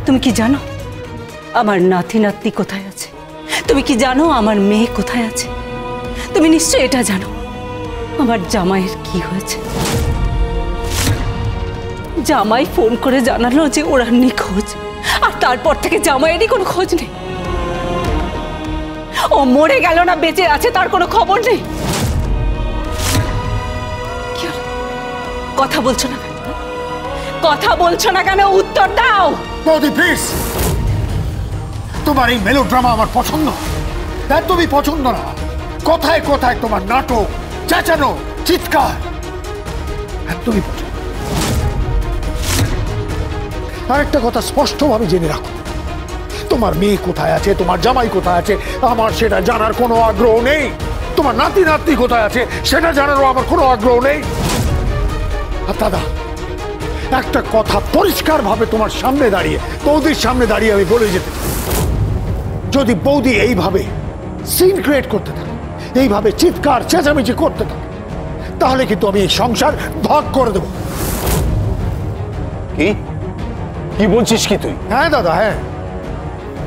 তুমি কি জানো আমার নাতি নাতনি কোথায় আছে? তুমি কি জানো আমার মেয়ে কোথায় আছে? তুমি নিশ্চয়ই এটা জানো আমার জামাইয়ের কি হয়েছে। জামাই ফোন করে জানালো যে ওরা নিখোঁজ, আর তারপর থেকে জামাইয়েরই কোনো খোঁজ নেই। ও মরে গেল না বেঁচে আছে তার কোনো খবর নেই। কি হলো? কথা বলছো না কেন? কথা বলছো না কেন? উত্তর দাও। বৌদি প্লিজ, তোমার এই মেলোড্রামা আমার পছন্দ, একদমই পছন্দ না। কথায় কথায় তোমার নাটক, চেঁচানো, চিৎকার একদমই পছন্দ। আর একটা কথা স্পষ্টভাবে জেনে রাখো, তোমার মেয়ে কোথায় আছে, তোমার জামাই কোথায় আছে, আমার সেটা জানার কোনো আগ্রহ নেই। তোমার নাতি নাতনি কোথায় আছে সেটা জানারও আমার কোনো আগ্রহ নেই। আর দাদা, একটা কথা পরিষ্কার ভাবে তোমার সামনে দাঁড়িয়ে, বৌদির সামনে দাঁড়িয়ে আমি বলে যেতে চাই, যদি বৌদি এইভাবে সিন ক্রিয়েট করতে থাকে, এইভাবে চিৎকার চেঁচামেচি করতে থাকে, তাহলে কিন্তু আমি এই সংসার ভাগ করে দেব। কি কি বলছিস কি তুই? হ্যাঁ দাদা, হ্যাঁ,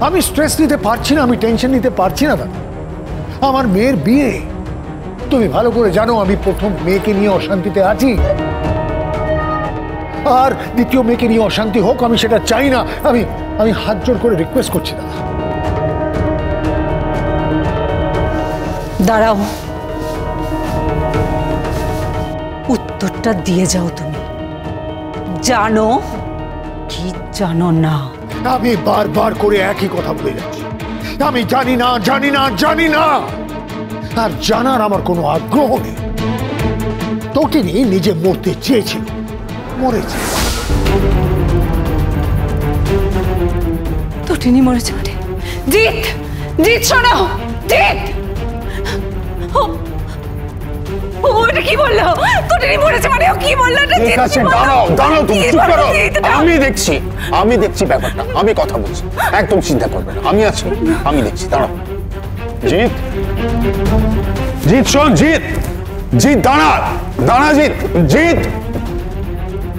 আমি স্ট্রেস নিতে পারছি না, আমি টেনশন নিতে পারছি না দাদা। আমার মেয়ের বিয়ে, তুমি ভালো করে জানো আমি প্রথম মেয়েকে নিয়ে অশান্তিতে আছি, আর দ্বিতীয় মেয়েকে নিয়ে অশান্তি হোক আমি সেটা চাই না। আমি হাত জোড় করে রিকোয়েস্ট করছি দাদা। দাঁড়াও, উত্তরটা দিয়ে যাও। তুমি জানো কি জানো না? আমি বারবার করে একই কথা বলে যাচ্ছি, আমি জানি না, জানি না, জানি না, আর জানার আমার কোনো আগ্রহ নেই। তটিনী নিজে মরতে চেয়েছিল, মরেছে। তটিনী মরেছে মানে? জিৎ, জিৎ শোনো, জিৎ, ওটা কি বললো? তটিনী মরেছে মানে ও কি বললো? ঠিক আছে, দাঁড়াও দাঁড়াও, তুমি চুপ করো। আমি দেখছি ব্যাপারটা, আমি কথা বলছি, একদম চিন্তা করবে না, আমি আছি, আমি দেখছি, দাঁড়াও। জিৎ, জিৎ শোন, জিৎ, জিৎ দাঁড়া, দাঁড়া জিৎ, জিৎ।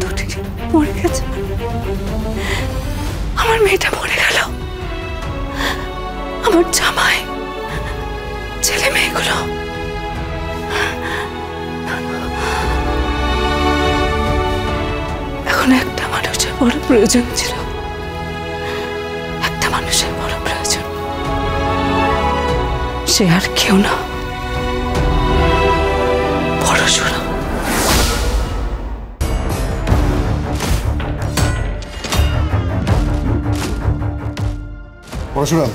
তটিনী মরে গেছে, আমার মেয়েটা মরে গেল, আমার জামাই, ছেলে মেয়েগুলো। এখন একটা মানুষের বড় প্রয়োজন ছিল, একটা মানুষের বড় প্রয়োজন, সে আর কেউ না, পরশুরাম। পরশুরাম,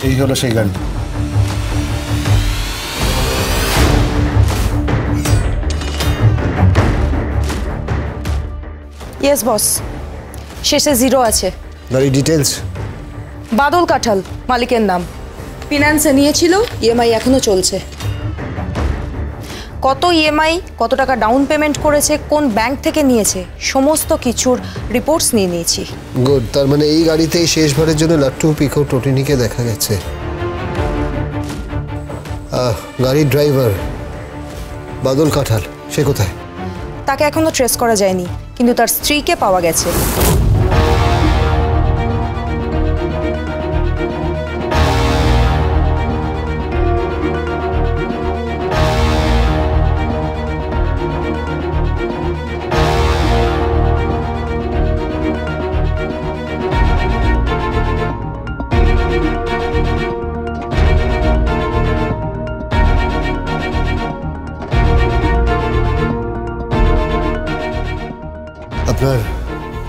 এই হলো সেই গাড়ি। ইয়েস বস, শেষে 0 আছে। গাড়ি ডিটেলস? বাদল কাঁঠাল মালিকের নাম, ফিনান্সে নিয়েছিল, ইএমআই এখনো চলছে। কত ইএমআই, কত টাকা ডাউন পেমেন্ট করেছে, কোন ব্যাংক থেকে নিয়েছে, সমস্ত কিছুর রিপোর্টস নিয়ে নিয়েছি। গুড, তার মানে এই গাড়িতেই শেষবারের জন্য লাট্টু পিকো টটিনিকে দেখা গেছে। গাড়ির ড্রাইভার বাদল কাঁঠাল, সে কোথায়? তাকে এখনো ট্রেস করা যায়নি, কিন্তু তার স্ত্রীকে পাওয়া গেছে।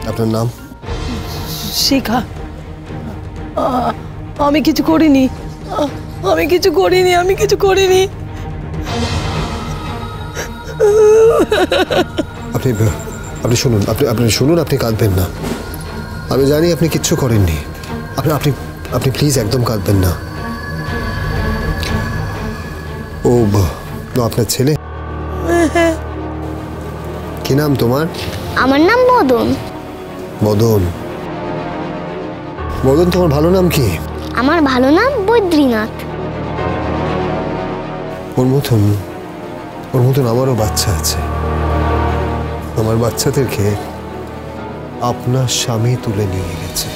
আপনার নাম? শিখা। আমি কিছু করিনি, আমি কিছু করিনি, আমি কিছু করিনি। আপনি শুনুন, আপনি শুনুন, আপনি কাঁদবেন না। আমি জানি আপনি কিচ্ছু করেননি। আপনি প্লিজ একদম কাঁদবেন না। ও আপনার ছেলে? কি নাম তোমার? আমার নাম মদন। মদন? মদন, তোমার ভালো নাম কি? আমার ভালো নাম বৈদ্রীনাথ। ওর মতন আমারও বাচ্চা আছে। আমার বাচ্চাদেরকে আপনার স্বামী তুলে নিয়ে গেছে।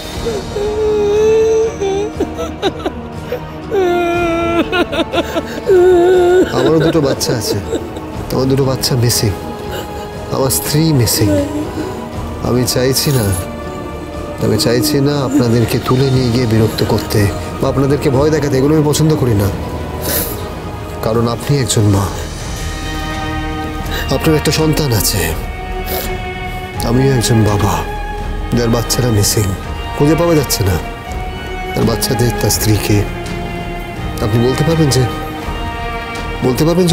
আমারও দুটো বাচ্চা আছে, আমার দুটো বাচ্চা মিসিং, আমার স্ত্রী মিসিং। আমি চাইছি না আপনাদেরকে তুলে নিয়ে গিয়ে বিরক্ত করতে বা আপনাদেরকে ভয় দেখাতে, এগুলো আমি পছন্দ করি না। কারণ আপনি একজন মা, আপনার একটা সন্তান আছে, আমিও একজন বাবা যার বাচ্চারা মিসিং, খুঁজে পাওয়া যাচ্ছে না। তার বাচ্চাদের, তার স্ত্রীকে আপনি বলতে পারবেন যে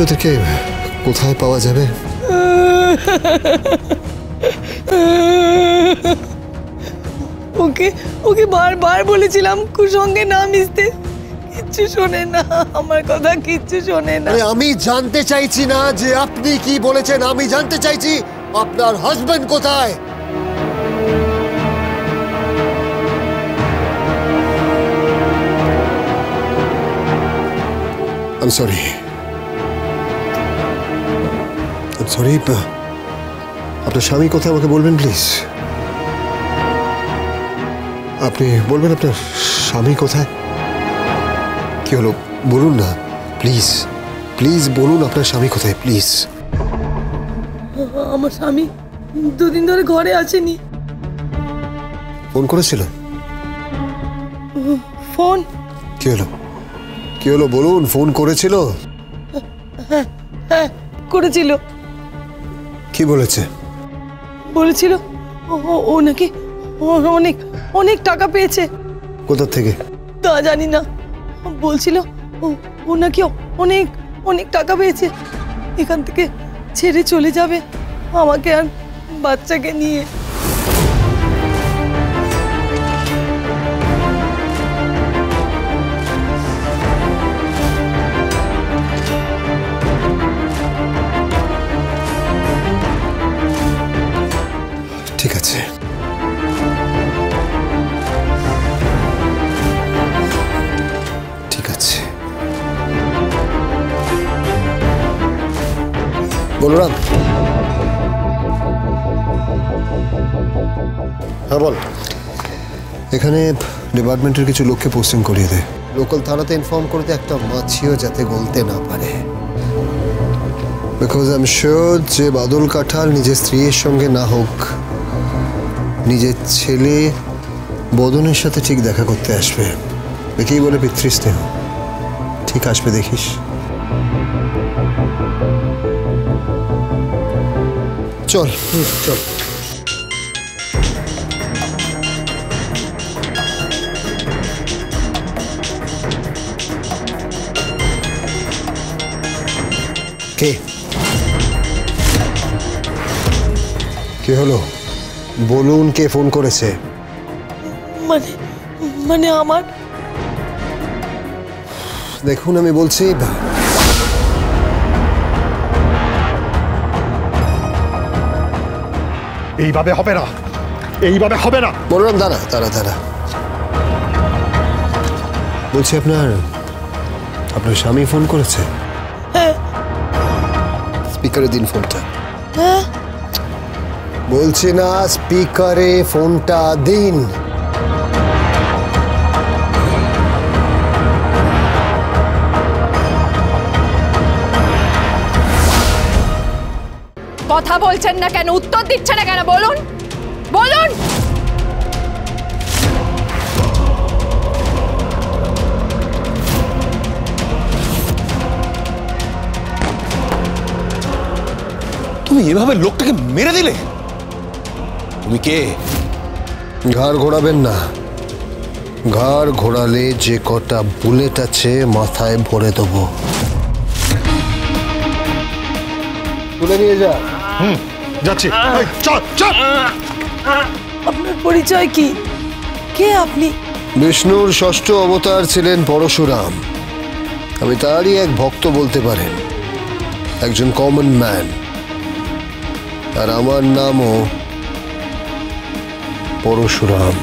ওদেরকে কোথায় পাওয়া যাবে? ওকে বারবার বলেছিলাম কুসঙ্গে না মিশতে, কিচ্ছু শোনে না, আমার কথা কিচ্ছু শোনে না। আমি জানতে চাইছি না যে আপনি কি বলেছেন, আমি জানতে চাইছি আপনার হাজবেন্ড কোথায়। I'm sorry. আপনার স্বামী কোথায় আমাকে বলবেন প্লিজ। আপনি বলবেন আপনার স্বামী কোথায়? কি হলো বলুন না প্লিজ বলুন আপনার স্বামী কোথায় প্লিজ। আমার স্বামী দুদিন ধরে ঘরে আসেনি। ফোন করেছিল? ফোন? কি হলো বলুন, ফোন করেছিল? হ্যাঁ করেছিল। কি বলেছে? বলেছিল ও নাকি অনেক টাকা পেয়েছে। কোথা থেকে? তা জানি না, বলছিল ও নাকি অনেক টাকা পেয়েছে, এখান থেকে ছেড়ে চলে যাবে আমাকে আর বাচ্চাকে নিয়ে। ঠিক আছে, বলরাম। হ্যাঁ বল। এখানে ডিপার্টমেন্টের কিছু লোককে পোস্টিং করিয়ে দে, লোকাল থানাতে ইনফর্ম করতে একটা মাছিও যাতে গলতে না পারে। বিকজ আই এম শিওর যে বাদল কাঁঠাল নিজের স্ত্রীর সঙ্গে না হোক, নিজের ছেলে বদনের সাথে ঠিক দেখা করতে আসবে। দেখেই বলে পিতৃস্নেহ, ঠিক আসবে দেখিস। চল চল। কে হলো বলুন, কে ফোন করেছে? মানে আমার, দেখুন আমি বলছি এইভাবে হবে না। বলরাম দাঁড়া। বলছি আপনার স্বামী ফোন করেছে? হ্যাঁ। স্পিকারে দিন ফোনটা। বলছি না, স্পিকারে ফোনটা দিন। কথা বলছেন না কেন, উত্তর দিচ্ছে না কেন, বলুন। তুমি এভাবে লোকটাকে মেরে দিলে? তুমি কে? ঘাড় ঘোরাবেন না, ঘাড় ঘোরালে যে কটা বুলেট আছে মাথায় ভরে দেবো। তুলে নিয়ে যা। যাচ্ছি। চল। আপনার পরিচয় কি? কে আপনি? বিষ্ণুর ষষ্ঠ অবতার ছিলেন পরশুরাম। আমি তারই এক ভক্ত বলতে পারেন, একজন কমন ম্যান। আর আমার নামও পরশুরাম।